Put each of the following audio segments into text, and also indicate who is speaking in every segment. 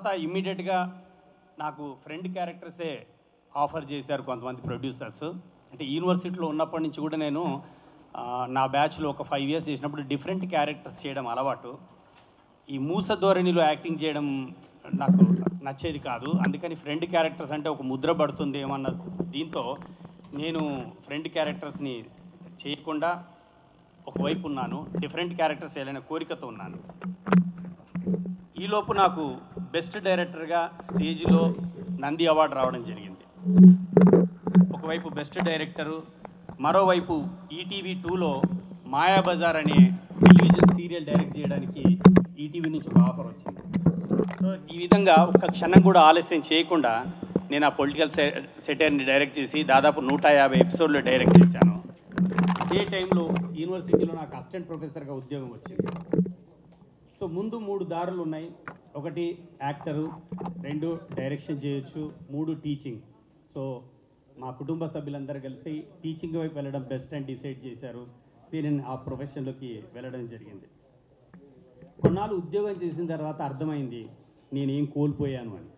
Speaker 1: తర్వాత ఇమ్మీడియట్గా నాకు ఫ్రెండ్ క్యారెక్టర్సే ఆఫర్ చేశారు కొంతమంది ప్రొడ్యూసర్స్. అంటే యూనివర్సిటీలో ఉన్నప్పటి నుంచి కూడా నేను నా బ్యాచ్లో ఒక 5 years చేసినప్పుడు డిఫరెంట్ క్యారెక్టర్స్ చేయడం అలవాటు. ఈ మూస ధోరణిలో యాక్టింగ్ చేయడం నాకు నచ్చేది కాదు. అందుకని ఫ్రెండ్ క్యారెక్టర్స్ అంటే ఒక ముద్ర పడుతుంది ఏమన్న దీంతో నేను ఫ్రెండ్ క్యారెక్టర్స్ని చేయకుండా ఒకవైపు ఉన్నాను, డిఫరెంట్ క్యారెక్టర్స్ చేయాలనే కోరికతో ఉన్నాను. ఈలోపు నాకు బెస్ట్ డైరెక్టర్గా స్టేజ్లో నంది అవార్డు రావడం జరిగింది. ఒకవైపు బెస్ట్ డైరెక్టరు, మరోవైపు ఈటీవీ 2లో మాయాబజార్ అనే టెలివిజన్ సీరియల్ డైరెక్ట్ చేయడానికి ఈటీవీ నుంచి ఒక ఆఫర్ వచ్చింది. సో ఈ విధంగా ఒక్క క్షణం కూడా ఆలస్యం చేయకుండా నేను ఆ పొలిటికల్ సెటైర్ని డైరెక్ట్ చేసి దాదాపు 150 ఎపిసోడ్లు డైరెక్ట్ చేశాను. ఏ టైంలో యూనివర్సిటీలో నాకు అసిస్టెంట్ ప్రొఫెసర్గా ఉద్యోగం వచ్చింది. సో ముందు 3 దారులు ఉన్నాయి. 1 యాక్టరు, 2 డైరెక్షన్ చేయొచ్చు, 3 టీచింగ్. సో మా కుటుంబ సభ్యులందరూ కలిసి టీచింగ్ వైపు వెళ్ళడం బెస్ట్ అని డిసైడ్ చేశారు. నేను ఆ ప్రొఫెషన్లోకి వెళ్ళడం జరిగింది. కొన్నాళ్ళు ఉద్యోగం చేసిన తర్వాత అర్థమైంది నేనేం కోల్పోయాను అని.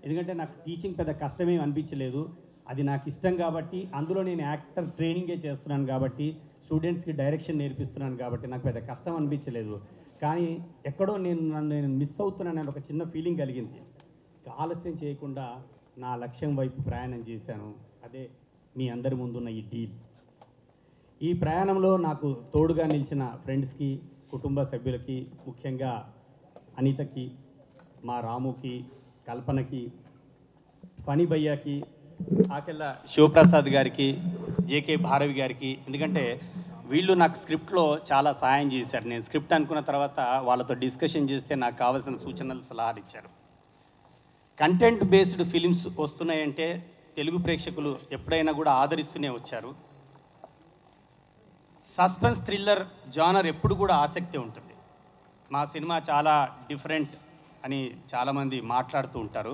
Speaker 1: ఎందుకంటే నాకు టీచింగ్ పెద్ద కష్టమేం అనిపించలేదు. అది నాకు ఇష్టం కాబట్టి, అందులో నేను యాక్టర్ ట్రైనింగే చేస్తున్నాను కాబట్టి, స్టూడెంట్స్కి డైరెక్షన్ నేర్పిస్తున్నాను కాబట్టి నాకు పెద్ద కష్టం అనిపించలేదు. కానీ ఎక్కడో నేను మిస్ అవుతున్నానని ఒక చిన్న ఫీలింగ్ కలిగింది. ఆలస్యం చేయకుండా నా లక్ష్యం వైపు ప్రయాణం చేశాను. అదే మీ అందరి ముందున్న ఈ డీల్. ఈ ప్రయాణంలో నాకు తోడుగా నిలిచిన ఫ్రెండ్స్కి, కుటుంబ సభ్యులకి, ముఖ్యంగా అనితకి, మా రాముకి, కల్పనకి, ఫనీ భయ్యాకి, ఆకెళ్ళ శివప్రసాద్ గారికి, జేకే భారవి గారికి, ఎందుకంటే వీళ్ళు నాకు స్క్రిప్ట్లో చాలా సాయం చేశారు. నేను స్క్రిప్ట్ అనుకున్న తర్వాత వాళ్ళతో డిస్కషన్ చేస్తే నాకు కావాల్సిన సూచనలు, సలహాలు ఇచ్చారు. కంటెంట్ బేస్డ్ ఫిలిమ్స్ వస్తున్నాయంటే తెలుగు ప్రేక్షకులు ఎప్పుడైనా కూడా ఆదరిస్తూనే వచ్చారు. సస్పెన్స్ థ్రిల్లర్ జానర్ ఎప్పుడు కూడా ఆసక్తి ఉంటుంది. మా సినిమా చాలా డిఫరెంట్ అని చాలామంది మాట్లాడుతూ ఉంటారు.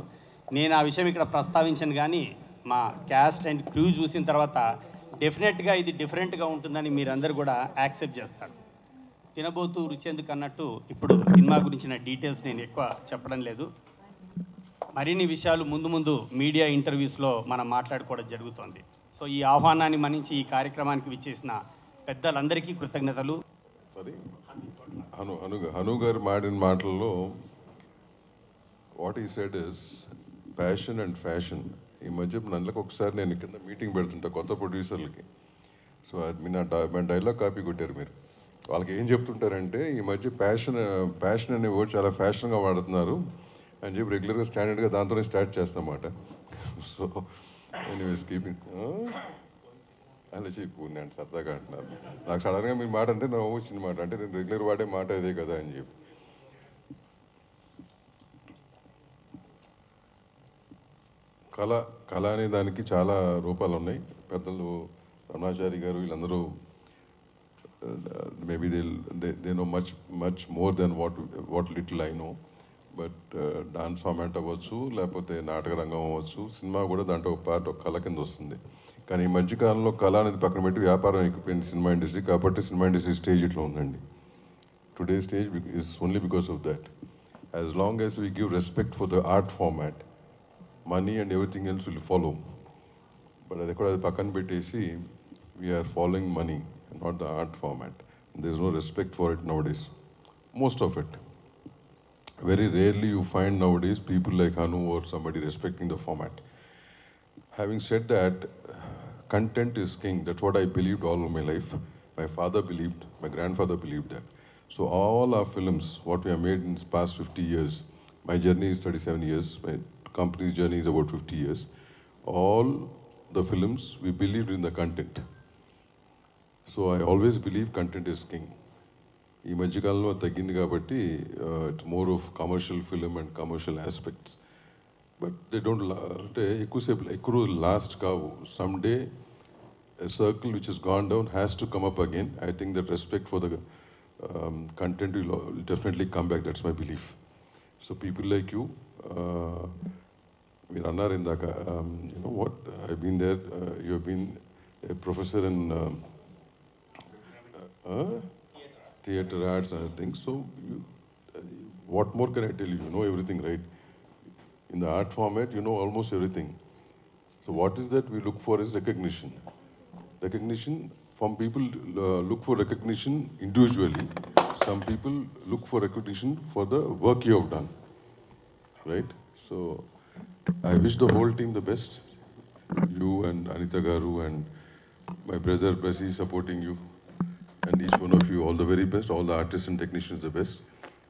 Speaker 1: నేను ఆ విషయం ఇక్కడ ప్రస్తావించను, కానీ మా క్యాస్ట్ అండ్ క్రూ చూసిన తర్వాత డెఫినెట్గా ఇది డిఫరెంట్గా ఉంటుందని మీరందరూ కూడా యాక్సెప్ట్ చేస్తారు. తినబోతూ రుచెందుకు అన్నట్టు ఇప్పుడు సినిమా గురించిన డీటెయిల్స్ నేను ఎక్కువ చెప్పడం లేదు. మరిన్ని విషయాలు ముందు ముందు మీడియా ఇంటర్వ్యూస్లో మనం మాట్లాడుకోవడం జరుగుతుంది. సో ఈ ఆహ్వానాన్ని మన్నించి ఈ కార్యక్రమానికి విచ్చేసిన పెద్దలందరికీ కృతజ్ఞతలు.
Speaker 2: హను గారు మాడిన మాటల్లో వాట్ ఈ said is passion and fashion. ఈ మధ్య నెలకు ఒకసారి నేను కింద మీటింగ్ పెడుతుంటా కొత్త ప్రొడ్యూసర్లకి. సో అది నా డైలాగ్ కాపీ కొట్టారు మీరు. వాళ్ళకి ఏం చెప్తుంటారంటే ఈ మధ్య ప్యాషన్ అనే వర్డ్ చాలా ఫ్యాషన్గా వాడుతున్నారు అని చెప్పి రెగ్యులర్గా స్టాండర్డ్గా దాంతోనే స్టార్ట్ చేస్తామాట. సో ఎనీవేస్ కీపింగ్ అలా చెప్పు నేను సరదాగా అంటున్నాను. నాకు సడన్గా మీరు మాట అంటే నాకు వచ్చిన మాట, అంటే నేను రెగ్యులర్ వాడే మాట ఇదే కదా అని చెప్పి. కళ అనే దానికి చాలా రూపాలు ఉన్నాయి. పెద్దలు రమణాచారి గారు వీళ్ళందరూ maybe they know much more than what little I know. But dance format అవ్వచ్చు, లేకపోతే నాటక రంగం అవ్వచ్చు, సినిమా కూడా దాంట్లో ఒక పార్ట్, ఒక కళ కింద వస్తుంది. కానీ ఈ మధ్యకాలంలో కళ అనేది పక్కన పెట్టి వ్యాపారం ఎక్కిపోయింది సినిమా ఇండస్ట్రీ. కాబట్టి సినిమా ఇండస్ట్రీ స్టేజ్ ఇట్లా ఉందండి. Today stage is only because of that. As long as we give respect for the art format, money and everything else will follow. But అది కూడా పక్కన పెట్టేసి we are following money and not the art format. There is no respect for it nowadays. Most of it. Very rarely you find nowadays people like Hanu or somebody respecting the format. Having said that, content is king. That's what I believed all of my life. My father believed, my grandfather believed that. So all our films, what we have made in the past 50 years, my journey is 37 years, my company's journey is about 50 years. All the films, we believed in the content. So I always believe content is king. ఈ మధ్యకాలంలో తగ్గింది కాబట్టి it's more of commercial film and commercial aspects. But they don't అంటే ఎక్కువ రోజులు last కావు. Some day a circle which is gone down has to come up again. I think that respect for the content will definitely come back. That's my belief. So people like you, మీరు అన్నారు ఇందాక, you know what I been there, you been a professor in theatre arts and things. So what more can I tell you? You know everything, right? In the art format, you know almost everything. So what is that we look for is recognition. Recognition from people look for recognition individually. Some people look for recognition for the work you have done, right? So I wish the whole team the best. You and Anita Garu and my brother Prasi supporting you, and each one of you all the very best. All the artists and technicians the best.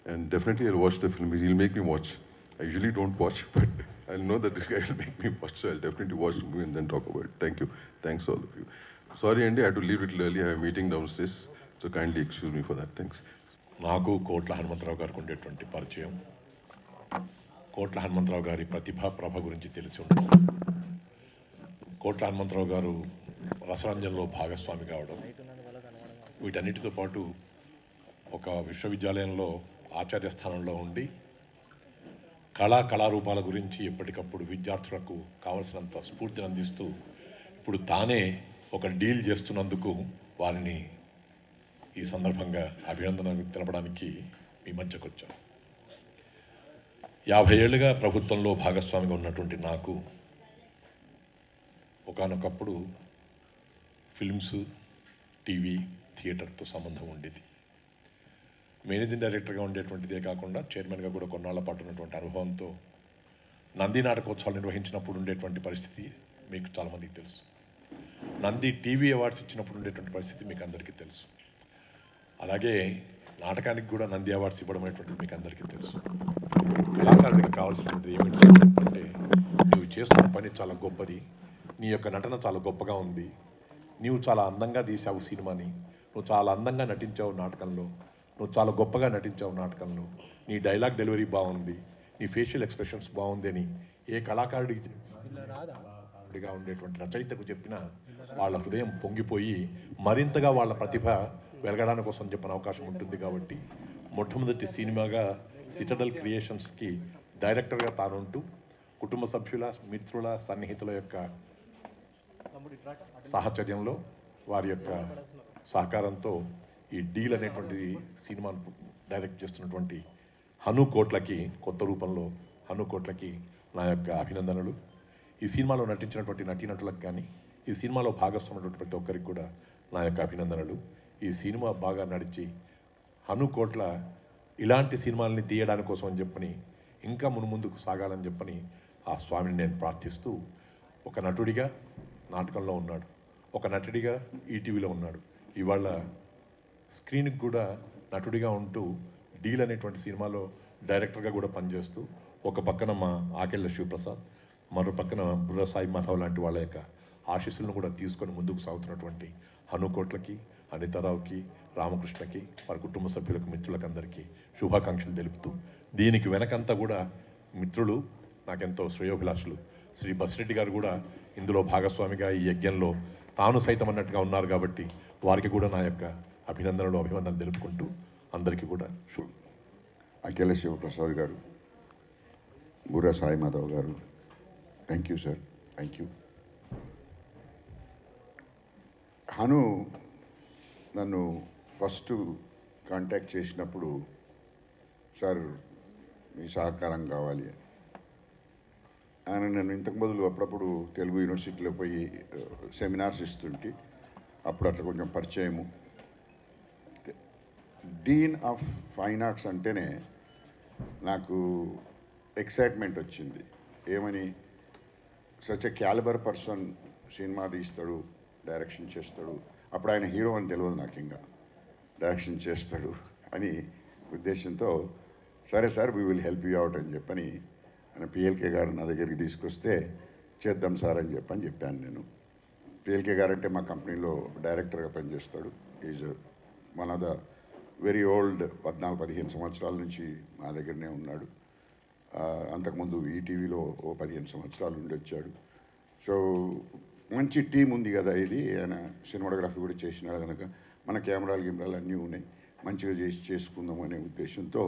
Speaker 2: And definitely I'll watch the film. He'll make me watch. I usually don't watch, but I'll know that this guy will make me watch. So I'll definitely watch the movie and then talk about it. Thank you. Thanks all of you. Sorry, Andy, I had to leave a little early. I have a meeting downstairs. So kindly excuse me for that. Thanks.
Speaker 3: నాకు కోట్ల హనుమంతరావు గారికి ఉండేటువంటి పరిచయం, కోట్ల హనుమంతరావు గారి ప్రతిభా ప్రభ గురించి తెలిసి ఉంటుంది. కోట్ల హనుమంతరావు గారు రసరంజన్లో భాగస్వామి కావడం, వీటన్నిటితో పాటు ఒక విశ్వవిద్యాలయంలో ఆచార్య స్థానంలో ఉండి కళారూపాల గురించి ఎప్పటికప్పుడు విద్యార్థులకు కావలసినంత స్ఫూర్తిని అందిస్తూ ఇప్పుడు తానే ఒక డీల్ చేస్తున్నందుకు వారిని ఈ సందర్భంగా అభినందనలు తెలపడానికి మీ మధ్యకు వచ్చాం. 50 ఏళ్ళుగా ప్రభుత్వంలో భాగస్వామిగా ఉన్నటువంటి నాకు ఒకానొకప్పుడు ఫిల్మ్స్, టీవీ, థియేటర్తో సంబంధం ఉండేది. మేనేజింగ్ డైరెక్టర్గా ఉండేటువంటిదే కాకుండా చైర్మన్గా కూడా కొన్నాళ్ల పాటు ఉన్నటువంటి అనుభవంతో నంది నాటకోత్సవాలు నిర్వహించినప్పుడు ఉండేటువంటి పరిస్థితి మీకు చాలామందికి తెలుసు. నంది టీవీ అవార్డ్స్ ఇచ్చినప్పుడు ఉండేటువంటి పరిస్థితి మీకు అందరికీ తెలుసు. అలాగే నాటకానికి కూడా నంది అవార్డ్స్ ఇవ్వడం అనేటువంటిది మీకు అందరికీ తెలుసు. కళాకారుడికి కావాల్సినది ఏమిటంటే నువ్వు చేస్తున్న పని చాలా గొప్పది, నీ యొక్క నటన చాలా గొప్పగా ఉంది, నీవు చాలా అందంగా తీసావు సినిమాని, నువ్వు చాలా అందంగా నటించావు నాటకంలో, నువ్వు చాలా గొప్పగా నటించావు నాటకంలో, నీ డైలాగ్ డెలివరీ బాగుంది, నీ ఫేషియల్ ఎక్స్ప్రెషన్స్ బాగుంది అని ఏ కళాకారుడికి కళాకారుడిగా ఉండేటువంటి రచయితకు చెప్పినా వాళ్ళ హృదయం పొంగిపోయి మరింతగా వాళ్ళ ప్రతిభ వెలగడానికి కోసం చెప్పిన అవకాశం ఉంటుంది. కాబట్టి మొట్టమొదటి సినిమాగా సిటడల్ క్రియేషన్స్కి డైరెక్టర్గా తానుంటూ కుటుంబ సభ్యుల, మిత్రుల, సన్నిహితుల యొక్క సాహచర్యంలో, వారి యొక్క సహకారంతో ఈ డీల్ అనేటువంటి సినిమాను డైరెక్ట్ చేస్తున్నటువంటి హను కోట్లకి, కొత్త రూపంలో హను కోట్లకి నా యొక్క అభినందనలు. ఈ సినిమాలో నటించినటువంటి నటీనటులకు కానీ, ఈ సినిమాలో భాగస్వామైనటువంటి ప్రతి ఒక్కరికి కూడా నా యొక్క అభినందనలు. ఈ సినిమా బాగా నడిచి హను కోట్ల ఇలాంటి సినిమాలని తీయడానికి కోసం అని చెప్పని ఇంకా ముందుకు సాగాలని చెప్పని ఆ స్వామిని నేను ప్రార్థిస్తూ, ఒక నటుడిగా నాటకంలో ఉన్నాడు, ఒక నటుడిగా ఈటీవీలో ఉన్నాడు, ఇవాళ స్క్రీన్కి కూడా నటుడిగా ఉంటూ డీల్ అనేటువంటి సినిమాలో డైరెక్టర్గా కూడా పనిచేస్తూ, ఒక పక్కన మా ఆకెళ్ళ శివప్రసాద్, మరో పక్కన బుర్ర సాయి మాధవ్ లాంటి వాళ్ళ యొక్క ఆశీస్సులను కూడా తీసుకొని ముందుకు సాగుతున్నటువంటి హను కోట్లకి, అనితారావుకి, రామకృష్ణకి, వారి కుటుంబ సభ్యులకు, మిత్రులకు అందరికీ శుభాకాంక్షలు తెలుపుతూ, దీనికి వెనకంతా కూడా మిత్రులు, నాకెంతో శ్రేయోభిలాషులు శ్రీ బసిరెడ్డి గారు కూడా ఇందులో భాగస్వామిగా ఈ యజ్ఞంలో తాను సైతం అన్నట్టుగా ఉన్నారు. కాబట్టి వారికి కూడా నా యొక్క అభినందనలు తెలుపుకుంటూ అందరికీ కూడా
Speaker 4: అఖిల శివప్రసాద్ గారు, బుర్ర సాయి మాధవ్ గారు, thank you sir, thank you. Hanu నన్ను ఫస్ట్ కాంటాక్ట్ చేసినప్పుడు, సార్ మీ సహకారం కావాలి ఆయన, నేను ఇంతకు బదులు అప్పుడప్పుడు తెలుగు యూనివర్సిటీలో పోయి సెమినార్స్ ఇస్తుంటే అప్పుడు అట్లా కొంచెం పరిచయము. డీన్ ఆఫ్ ఫైన్ ఆర్ట్స్ అంటేనే నాకు ఎక్సైట్మెంట్ వచ్చింది. ఏమని, such a calibre person cinema తీస్తాడు, డైరెక్షన్ చేస్తాడు. అప్పుడు ఆయన హీరో అని తెలియదు నాకు, ఇంకా డైరెక్షన్ చేస్తాడు అని ఉద్దేశంతో, సరే sir we will help you out అని చెప్పని ఆయన పిఎల్కే గారు నా దగ్గరికి తీసుకొస్తే, చేద్దాం సార్ అని చెప్పాను నేను. పిఎల్కే గారు అంటే మా కంపెనీలో డైరెక్టర్గా పనిచేస్తాడు. Is one of the very old, 14-15 సంవత్సరాల నుంచి మా దగ్గరనే ఉన్నాడు. అంతకుముందు ఈటీవీలో ఓ 15 సంవత్సరాలు ఉండి వచ్చాడు. సో మంచి టీం ఉంది కదా ఇది, ఆయన సినిమాటోగ్రఫీ కూడా చేసినాడు కనుక మన కెమెరాలు అన్నీ ఉన్నాయి, మంచిగా చేసుకుందాం అనే ఉద్దేశంతో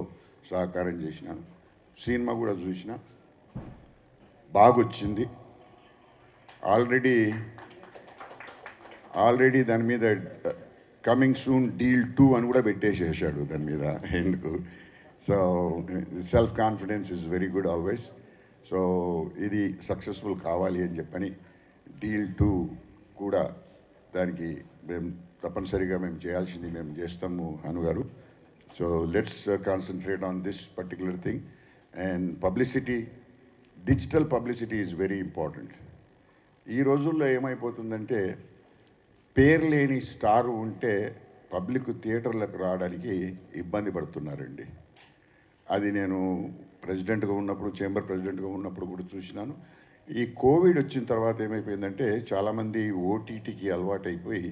Speaker 4: సహకారం చేసినాను. సినిమా కూడా చూసిన, బాగొచ్చింది. ఆల్రెడీ దాని మీద కమింగ్ సూన్ డీల్ 2 అని కూడా పెట్టేసేసాడు దాని మీద. ఎందుకు, so self confidence is very good always. So ఇది సక్సెస్ఫుల్ కావాలి అని చెప్పని డీల్ 2 కూడా దానికి మేము తప్పనిసరిగా మేము చేయాల్సింది మేము చేస్తాము హను గారు. So let's concentrate on this particular thing. And publicity, digital publicity is very important. ఈ రోజుల్లో ఏమైపోతుందంటే పేరు లేని స్టార్ ఉంటే పబ్లిక్ థియేటర్లకు రావడానికి ఇబ్బంది పడుతున్నారండి. అది నేను ప్రెసిడెంట్గా ఉన్నప్పుడు, చేంబర్ ప్రెసిడెంట్గా ఉన్నప్పుడు కూడా చూసినాను. ఈ కోవిడ్ వచ్చిన తర్వాత ఏమైపోయిందంటే చాలామంది ఓటీటీకి అలవాటైపోయి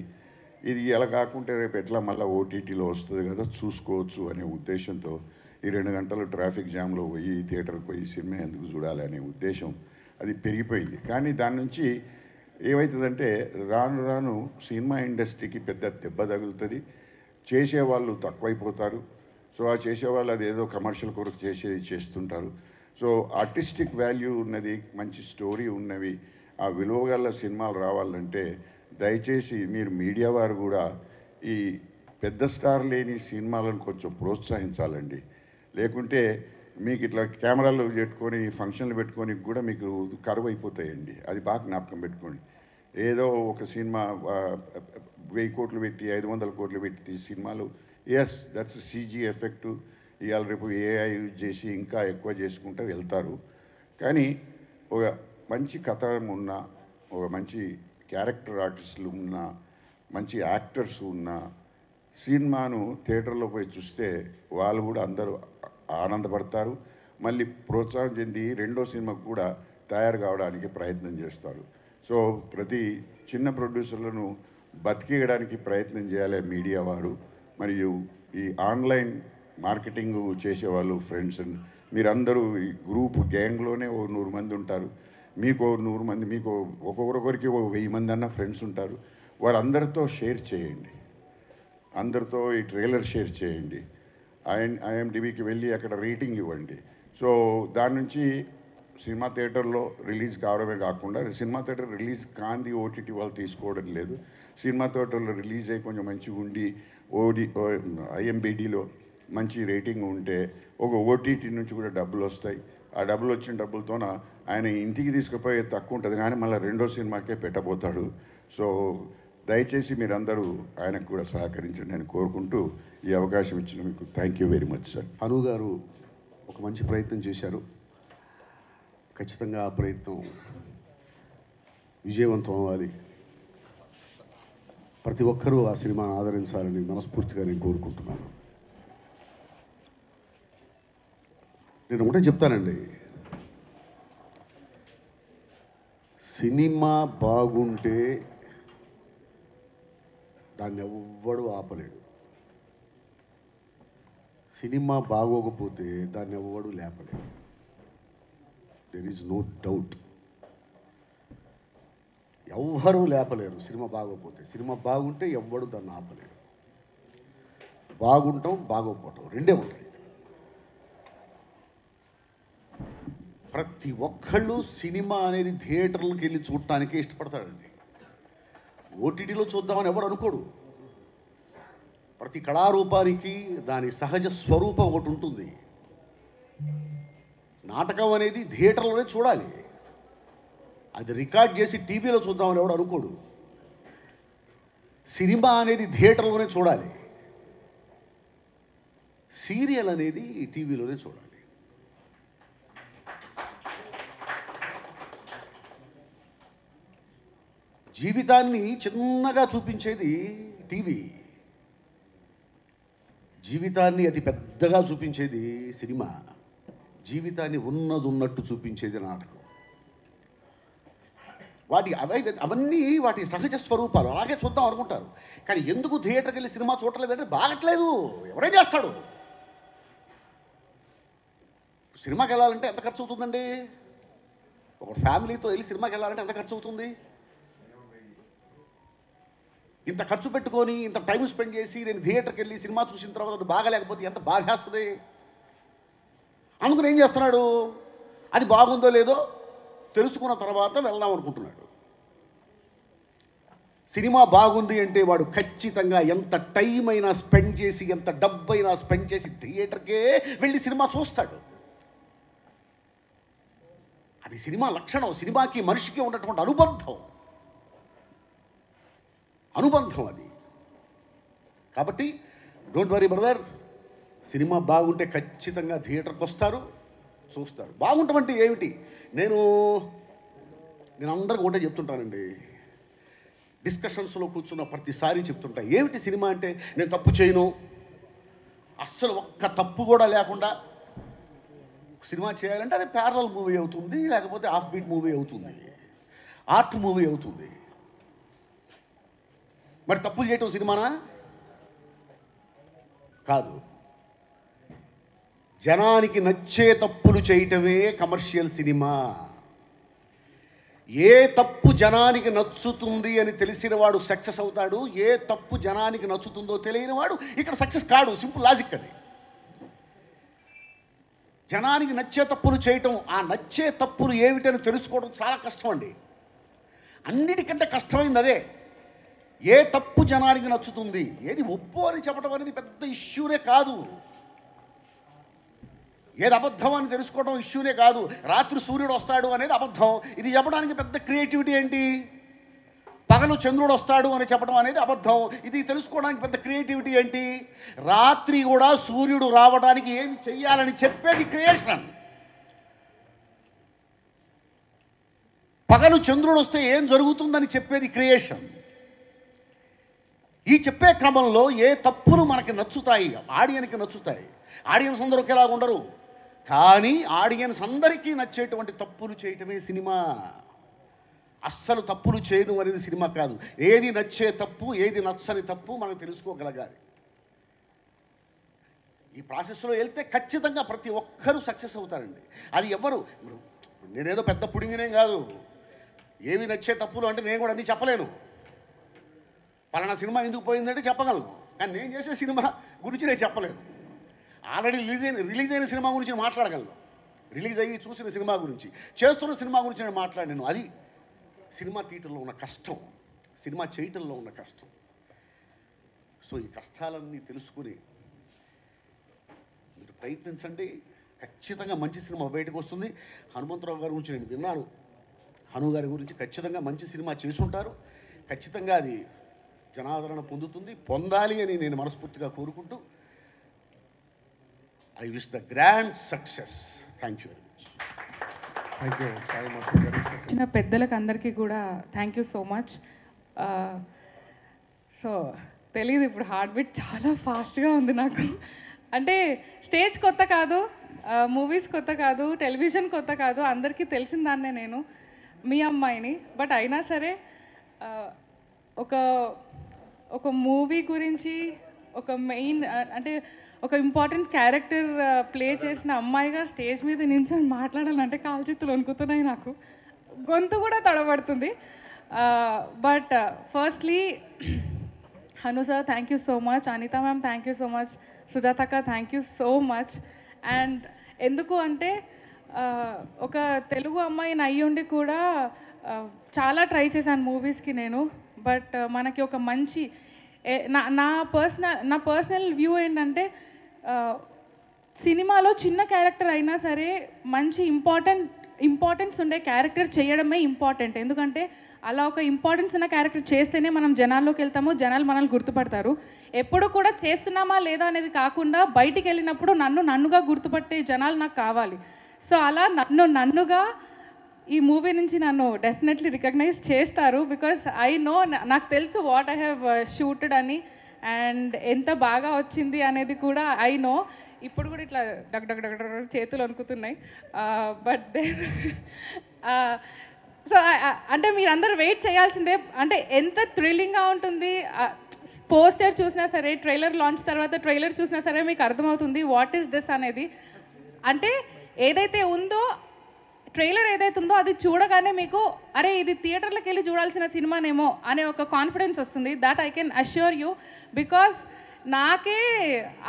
Speaker 4: ఇది ఎలా కాకుంటే రేపు ఎట్లా మళ్ళీ ఓటీటీలో వస్తుంది కదా చూసుకోవచ్చు అనే ఉద్దేశంతో ఈ 2 గంటలు ట్రాఫిక్ జామ్లో పోయి థియేటర్కి పోయి సినిమా ఎందుకు చూడాలి అనే ఉద్దేశం అది పెరిగిపోయింది. కానీ దాని నుంచి ఏమవుతుందంటే రాను రాను సినిమా ఇండస్ట్రీకి పెద్ద దెబ్బ తగులుతుంది. చేసేవాళ్ళు తక్కువైపోతారు. సో ఆ చేసేవాళ్ళు అదేదో కమర్షియల్ కొరకు చేస్తుంటారు. సో ఆర్టిస్టిక్ వాల్యూ ఉన్నది, మంచి స్టోరీ ఉన్నవి, ఆ విలువగల సినిమాలు రావాలంటే దయచేసి మీరు మీడియా వారు కూడా ఈ పెద్ద స్టార్ లేని సినిమాలను కొంచెం ప్రోత్సహించాలండి. లేకుంటే మీకు ఇట్లా కెమెరాలు పెట్టుకొని ఫంక్షన్లు పెట్టుకొని కూడా మీకు కరువు అయిపోతాయండి. అది బాగా జ్ఞాపకం పెట్టుకోండి. ఏదో ఒక సినిమా 1000 కోట్లు పెట్టి 500 కోట్లు పెట్టి సినిమాలు, ఎస్ దట్స్ సీజీ ఎఫెక్టు, ఇవాళ రేపు ఏఐ యూజ్ చేసి ఇంకా ఎక్కువ చేసుకుంటూ వెళ్తారు. కానీ ఒక మంచి కథ ఉన్న, ఒక మంచి క్యారెక్టర్ ఆర్టిస్టులు ఉన్న, మంచి యాక్టర్స్ ఉన్న సినిమాను థియేటర్లో పోయి చూస్తే వాళ్ళు కూడా అందరూ ఆనందపడతారు. మళ్ళీ ప్రోత్సాహం చెంది రెండో సినిమాకు కూడా తయారు కావడానికి ప్రయత్నం చేస్తారు. సో ప్రతి చిన్న ప్రొడ్యూసర్లను బతికేయడానికి ప్రయత్నం చేయాలి మీడియా వారు. మరియు ఈ ఆన్లైన్ మార్కెటింగ్ చేసేవాళ్ళు ఫ్రెండ్స్, మీరందరూ ఈ గ్రూప్ గ్యాంగ్లోనే ఓ 100 మంది ఉంటారు. మీకు 100 మంది, మీకు ఒక్కొక్కరికి 1000 మంది అన్న ఫ్రెండ్స్ ఉంటారు. వారందరితో షేర్ చేయండి, అందరితో ఈ ట్రైలర్ షేర్ చేయండి, ఐఎండిబికి వెళ్ళి అక్కడ రేటింగ్ ఇవ్వండి. సో దాని నుంచి సినిమా థియేటర్లో రిలీజ్ కావడమే కాకుండా సినిమా థియేటర్ రిలీజ్ కాంది ఓటీటీ వాళ్ళు తీసుకోవడం లేదు. సినిమా థియేటర్లో రిలీజ్ అయ్యి కొంచెం మంచిగా ఉండి ఐఎంబిడిలో మంచి రేటింగ్ ఉంటే ఒక ఓటీటీ నుంచి కూడా డబ్బులు వస్తాయి. ఆ డబ్బులు వచ్చిన డబ్బులతోన ఆయన ఇంటికి తీసుకుపోయే తక్కువ ఉంటుంది, కానీ మళ్ళీ రెండో సినిమాకే పెట్టబోతాడు. సో దయచేసి మీరందరూ ఆయనకు కూడా సహకరించండి నేను కోరుకుంటూ ఈ అవకాశం ఇచ్చిన మీకు thank you very much sir.
Speaker 5: Hanu గారు ఒక మంచి ప్రయత్నం చేశారు. ఖచ్చితంగా ఆ ప్రయత్నం విజయవంతం అవ్వాలి. ప్రతి ఒక్కరూ ఆ సినిమాను ఆదరించాలని మనస్ఫూర్తిగా నేను కోరుకుంటున్నాను. నేను ఒకటే చెప్తానండి, సినిమా బాగుంటే దాన్ని ఎవ్వడు ఆపలేడు, సినిమా బాగోకపోతే దాన్ని ఎవ్వడు లేపలేడు. There is no doubt. ఎవ్వరూ లేపలేరు సినిమా బాగోకపోతే. సినిమా బాగుంటే ఎవ్వడు దాన్ని ఆపలేడు. బాగుంటాం బాగోకపోవటం రెండే ఉంటాయి. ప్రతి ఒక్కళ్ళు సినిమా అనేది థియేటర్లకు వెళ్ళి చూడటానికే ఇష్టపడతాడండి. ఓటీటీలో చూద్దామని ఎవరు అనుకోడు. ప్రతి కళారూపానికి దాని సహజ స్వరూపం ఒకటి ఉంటుంది. నాటకం అనేది థియేటర్లోనే చూడాలి. అది రికార్డ్ చేసి టీవీలో చూద్దామని ఎవడు అనుకోడు. సినిమా అనేది థియేటర్లోనే చూడాలి. సీరియల్ అనేది టీవీలోనే చూడాలి. జీవితాన్ని చిన్నగా చూపించేది టీవీ, జీవితాన్ని అతి పెద్దగా చూపించేది సినిమా, జీవితాన్ని ఉన్నట్టు చూపించేది నాటకం. అవన్నీ వాటి సహజ స్వరూపాలు, అలాగే చూద్దాం అనుకుంటారు. కానీ ఎందుకు థియేటర్కి వెళ్ళి సినిమా చూడలేదంటే బాగట్లేదు, ఎవరే చేస్తాడు. సినిమాకి వెళ్ళాలంటే ఎంత ఖర్చు అవుతుందండి? ఒక ఫ్యామిలీతో వెళ్ళి సినిమాకి వెళ్ళాలంటే ఎంత ఖర్చు అవుతుంది? ఇంత ఖర్చు పెట్టుకొని ఇంత టైం స్పెండ్ చేసి నేను థియేటర్కి వెళ్ళి సినిమా చూసిన తర్వాత అది బాగాలేకపోతే ఎంత బాధేస్తుంది. అందుకని ఏం చేస్తున్నాడు, అది బాగుందో లేదో తెలుసుకున్న తర్వాత వెళ్దాం అనుకుంటున్నాడు. సినిమా బాగుంది అంటే వాడు ఖచ్చితంగా ఎంత టైం అయినా స్పెండ్ చేసి, ఎంత డబ్బు అయినా స్పెండ్ చేసి థియేటర్కే వెళ్ళి సినిమా చూస్తాడు. అది సినిమా లక్షణం. సినిమాకి మనిషికి ఉన్నటువంటి అనుబంధం అది. కాబట్టి డోంట్ వరీ బ్రదర్, సినిమా బాగుంటే ఖచ్చితంగా థియేటర్కి వస్తారు, చూస్తారు. బాగుంటామంటే ఏమిటి? నేను అందరికీ ఒకటే చెప్తుంటానండి, డిస్కషన్స్లో కూర్చున్న ప్రతిసారి చెప్తుంటా, ఏమిటి సినిమా అంటే నేను తప్పు చేయను, అస్సలు ఒక్క తప్పు కూడా లేకుండా సినిమా చేయాలంటే అది ప్యారలల్ మూవీ అవుతుంది, లేకపోతే హాఫ్ బీట్ మూవీ అవుతుంది, ఆర్ట్ మూవీ అవుతుంది. మరి తప్పులు చేయటం సినిమానా? కాదు. జనానికి నచ్చే తప్పులు చేయటమే కమర్షియల్ సినిమా. ఏ తప్పు జనానికి నచ్చుతుంది అని తెలిసిన వాడు సక్సెస్ అవుతాడు, ఏ తప్పు జనానికి నచ్చుతుందో తెలియని వాడు ఇక్కడ సక్సెస్ కాడు. సింపుల్ లాజిక్ అది. జనానికి నచ్చే తప్పులు చేయటం, ఆ నచ్చే తప్పులు ఏమిటని తెలుసుకోవడం చాలా కష్టం అండి. అన్నిటికంటే కష్టమైంది అదే. ఏ తప్పు జనానికి నచ్చుతుంది, ఏది ఒప్పు అని చెప్పడం అనేది పెద్ద ఇష్యూనే కాదు. ఏది అబద్ధం అని తెలుసుకోవడం ఇష్యూనే కాదు. రాత్రి సూర్యుడు వస్తాడు అనేది అబద్ధం, ఇది చెప్పడానికి పెద్ద క్రియేటివిటీ ఏంటి? పగలు చంద్రుడు వస్తాడు అని చెప్పడం అనేది అబద్ధం, ఇది తెలుసుకోవడానికి పెద్ద క్రియేటివిటీ ఏంటి? రాత్రి కూడా సూర్యుడు రావడానికి ఏం చెయ్యాలని చెప్పేది క్రియేషన్. పగలు చంద్రుడు వస్తే ఏం జరుగుతుందని చెప్పేది క్రియేషన్. ఈ చెప్పే క్రమంలో ఏ తప్పులు మనకి నచ్చుతాయి, ఆడియన్కి నచ్చుతాయి. ఆడియన్స్ అందరూ ఒకేలా ఉండరు, కానీ ఆడియన్స్ అందరికీ నచ్చేటువంటి తప్పులు చేయటమే సినిమా. అస్సలు తప్పులు చేయడం అనేది సినిమా కాదు. ఏది నచ్చే తప్పు, ఏది నచ్చని తప్పు మనం తెలుసుకోగలగాలి. ఈ ప్రాసెస్లో వెళ్తే ఖచ్చితంగా ప్రతి ఒక్కరూ సక్సెస్ అవుతారండి. అది ఎవరు, నేనేదో పెద్ద పుడింగినేం కాదు. ఏవి నచ్చే తప్పులు అంటే నేను కూడా అన్నీ చెప్పలేను. పలానా సినిమా ఎందుకు పోయిందంటే చెప్పగలను, కానీ నేను చేసే సినిమా గురించి నేను చెప్పలేను. ఆల్రెడీ రిలీజ్ అయిన సినిమా గురించి నేను మాట్లాడగలను, రిలీజ్ అయ్యి చూసిన సినిమా గురించి, చేస్తున్న సినిమా గురించి నేను మాట్లాడాను. అది సినిమా థియేటర్లో ఉన్న కష్టం, సినిమా చేయటంలో ఉన్న కష్టం. సో ఈ కష్టాలన్నీ తెలుసుకుని మీరు ప్రయత్నించండి, ఖచ్చితంగా మంచి సినిమా బయటకు వస్తుంది. హనుమంతరావు గారి గురించి నేను విన్నాను, హను గారి గురించి ఖచ్చితంగా మంచి సినిమా చేసుంటారు. ఖచ్చితంగా అది జనాదరణ పొందాలి అని నేను మనస్ఫూర్తిగా కోరుకుంటూ, I wish the grand success. Thank you very much.
Speaker 3: Thank you Sai master గారు.
Speaker 6: చిన్న పెద్దలకు అందరికీ కూడా thank you so much. So తెలియదు, ఇప్పుడు హార్ట్ బీట్ చాలా ఫాస్ట్గా ఉంది నాకు. అంటే స్టేజ్ కొత్త కాదు, మూవీస్ కొత్త కాదు, టెలివిజన్ కొత్త కాదు, అందరికీ తెలిసిన దాన్నే నేను, మీ అమ్మాయిని. బట్ అయినా సరే ఒక మూవీ గురించి, ఒక మెయిన్ అంటే ఒక ఇంపార్టెంట్ క్యారెక్టర్ ప్లే చేసిన అమ్మాయిగా స్టేజ్ మీద నించొని మాట్లాడాలంటే కాలు చేతులు వణుకుతున్నాయి, నాకు గొంతు కూడా తడబడుతుంది. But firstly Hanu sir thank you so much, Anitha ma'am thank you so much, సుజాతక్క thank you so much. And ఎందుకు అంటే ఒక తెలుగు అమ్మాయిని అయ్యుండి కూడా చాలా ట్రై చేశాను మూవీస్కి నేను. బట్ మనకి ఒక మంచి నా పర్సనల్ వ్యూ ఏంటంటే, సినిమాలో చిన్న క్యారెక్టర్ అయినా సరే మంచి ఇంపార్టెన్స్ ఉండే క్యారెక్టర్ చేయడమే ఇంపార్టెంట్. ఎందుకంటే అలా ఒక ఇంపార్టెన్స్ ఉన్న క్యారెక్టర్ చేస్తేనే మనం జనాల్లోకి వెళ్తాము, జనాలు మనల్ని గుర్తుపడతారు. ఎప్పుడు కూడా చేస్తున్నామా లేదా అనేది కాకుండా బయటికి వెళ్ళినప్పుడు నన్నుగా గుర్తుపట్టే జనాలు నాకు కావాలి. సో అలా నన్నుగా ఈ మూవీ నుంచి నన్ను డెఫినెట్లీ రికగ్నైజ్ చేస్తారు. బికాస్ ఐ నో, నాకు తెలుసు వాట్ ఐ హ్యావ్ షూటెడ్ అని, అండ్ ఎంత బాగా వచ్చింది అనేది కూడా ఐ నో. ఇప్పుడు కూడా ఇట్లా డగ్ డగ్ డగ్ డగ్ చేతులు వణుకుతున్నాయి. బట్ సో అంటే మీరందరూ వెయిట్ చేయాల్సిందే. అంటే ఎంత థ్రిల్లింగ్గా ఉంటుంది. పోస్టర్ చూసినా సరే, ట్రైలర్ లాంచ్ తర్వాత ట్రైలర్ చూసినా సరే మీకు అర్థమవుతుంది వాట్ ఈస్ దిస్ అనేది. అంటే ఏదైతే ఉందో, ట్రైలర్ ఏదైతే ఉందో అది చూడగానే మీకు అరే ఇది థియేటర్లకు వెళ్ళి చూడాల్సిన సినిమానేమో అనే ఒక కాన్ఫిడెన్స్ వస్తుంది. That I can assure you. Because నాకే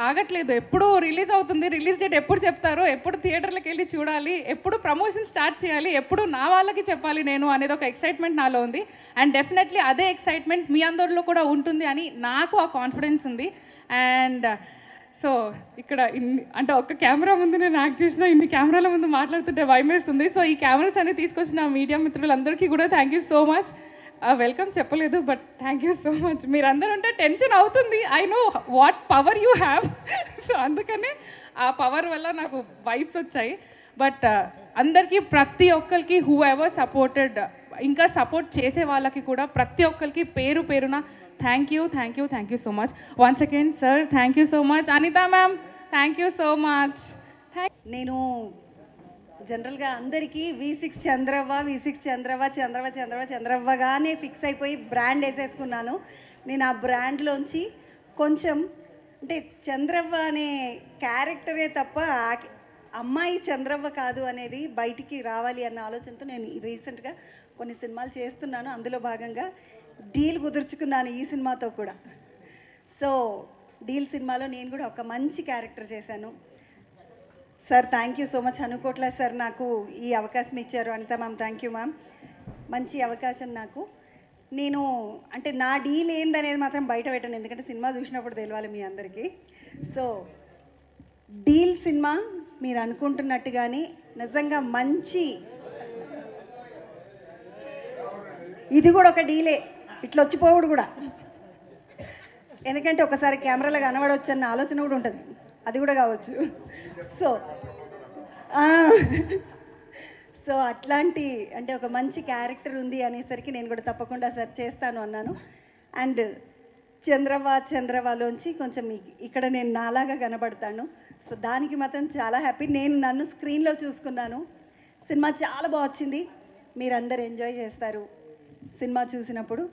Speaker 6: ఆగట్లేదు, ఎప్పుడు రిలీజ్ అవుతుంది, రిలీజ్ డేట్ ఎప్పుడు చెప్తారు, ఎప్పుడు థియేటర్లకు వెళ్ళి చూడాలి, ఎప్పుడు ప్రమోషన్ స్టార్ట్ చేయాలి, ఎప్పుడు నా వాళ్ళకి చెప్పాలి నేను అనేది ఒక ఎక్సైట్మెంట్ నాలో ఉంది. అండ్ డెఫినెట్లీ అదే ఎక్సైట్మెంట్ మీ అందరిలో కూడా ఉంటుంది అని నాకు ఆ కాన్ఫిడెన్స్ ఉంది. అండ్ సో ఇక్కడ అంటే ఒక్క కెమెరా ముందు నేను యాక్ట్ చేసిన ఇన్ని కెమెరాల ముందు మాట్లాడుతుంటే భయం వేస్తుంది. సో ఈ కెమెరాస్ అన్ని తీసుకొచ్చిన మీడియా మిత్రులందరికీ కూడా thank you so much. Welcome చెప్పలేదు, but thank you so much. మీరందరూ ఉంటే టెన్షన్ అవుతుంది. I know what power you have. So అందుకనే ఆ పవర్ వల్ల నాకు వైబ్స్ వచ్చాయి. బట్ అందరికీ ప్రతి ఒక్కరికి హూ ఎవర్ సపోర్టెడ్, ఇంకా సపోర్ట్ చేసే వాళ్ళకి కూడా ప్రతి ఒక్కరికి పేరు పేరున thank you so much. Once again sir thank you so much. Anitha ma'am thank you so much.
Speaker 7: నేను జనరల్గా అందరికీ V6 చంద్రవ్వగానే ఫిక్స్ అయిపోయి బ్రాండ్ వేసేసుకున్నాను. నేను ఆ బ్రాండ్లోంచి కొంచెం అంటే చంద్రవ్వ అనే క్యారెక్టరే తప్ప అమ్మాయి చంద్రవ్వ కాదు అనేది బయటికి రావాలి అన్న ఆలోచనతో నేను రీసెంట్గా కొన్ని సినిమాలు చేస్తున్నాను. అందులో భాగంగా డీల్ కుదుర్చుకున్నాను ఈ సినిమాతో కూడా. సో డీల్ సినిమాలో నేను కూడా ఒక మంచి క్యారెక్టర్ చేశాను. Sir thank you so much. అనుకోట్లా సార్ నాకు ఈ అవకాశం ఇచ్చారు. Anitha ma'am thank you ma'am. మంచి అవకాశం నాకు. నేను అంటే నా డీల్ ఏందనేది మాత్రం బయట పెట్టాను, ఎందుకంటే సినిమా చూసినప్పుడు తెలియాలి మీ అందరికీ. సో డీల్ సినిమా మీరు అనుకుంటున్నట్టుగానే నిజంగా మంచి, ఇది కూడా ఒక డీలే, ఇట్లా వచ్చిపోవుడు కూడా. ఎందుకంటే ఒకసారి కెమెరాలో కనబడవచ్చు అన్న ఆలోచన కూడా ఉంటుంది, అది కూడా కావచ్చు. సో సో అట్లాంటి అంటే ఒక మంచి క్యారెక్టర్ ఉంది అనేసరికి నేను కూడా తప్పకుండా సార్ చేస్తాను అన్నాను. అండ్ చంద్రవ్వలోంచి కొంచెం ఇక్కడ నేను నాలాగా కనబడతాను. సో దానికి మాత్రం చాలా హ్యాపీ. నేను నన్ను స్క్రీన్లో చూసుకున్నాను. సినిమా చాలా బాగా వచ్చింది. మీరందరూ ఎంజాయ్ చేస్తారు సినిమా చూసినప్పుడు.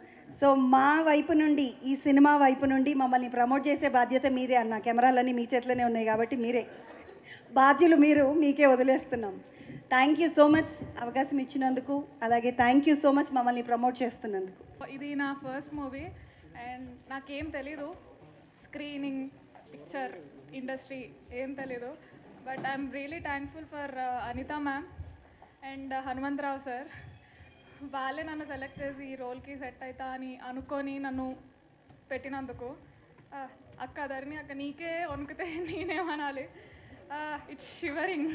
Speaker 7: సో మా వైపు నుండి, ఈ సినిమా వైపు నుండి మమ్మల్ని ప్రమోట్ చేసే బాధ్యత మీదే అన్న. కెమెరాలన్నీ మీ చేతిలోనే ఉన్నాయి కాబట్టి మీరే బాధ్యులు, మీకే వదిలేస్తున్నాం. థ్యాంక్ యూ సో మచ్ అవకాశం ఇచ్చినందుకు. అలాగే థ్యాంక్ యూ సో మచ్ మమ్మల్ని ప్రమోట్ చేస్తున్నందుకు.
Speaker 6: ఇది నా ఫస్ట్ మూవీ అండ్ నాకేం తెలీదు, స్క్రీనింగ్, పిక్చర్ ఇండస్ట్రీ ఏం తెలీదు. But I'm really thankful for Anitha ma'am and Hanumantharao sir. వాళ్ళే నన్ను సెలెక్ట్ చేసి ఈ రోల్కి సెట్ అవుతా అని అనుకొని నన్ను పెట్టినందుకు. అక్క ధరణి అక్క నీకే వణుకుతే నేనేమనాలి, it's shivering.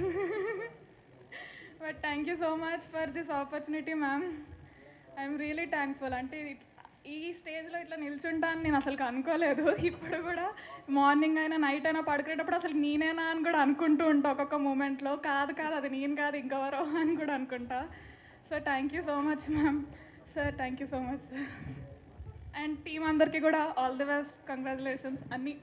Speaker 6: But thank you so much for this opportunity ma'am. I'm really thankful. అంటే ఈ స్టేజ్లో ఇట్లా నిల్చుంటాను నేను అసలు అనుకోలేదు. ఇప్పుడు కూడా మార్నింగ్ అయినా నైట్ అయినా పడుకునేటప్పుడు అసలు నేనేనా అని కూడా అనుకుంటూ ఉంటా ఒక్కొక్క మూమెంట్లో. కాదు అది నేను కాదు ఇంకెవరో అని కూడా అనుకుంటా. So thank you so much ma'am. Sir thank you so much sir. And team అందరికీ కూడా ఆల్ ది బెస్ట్, కంగ్రాచులేషన్స్ అన్నీ.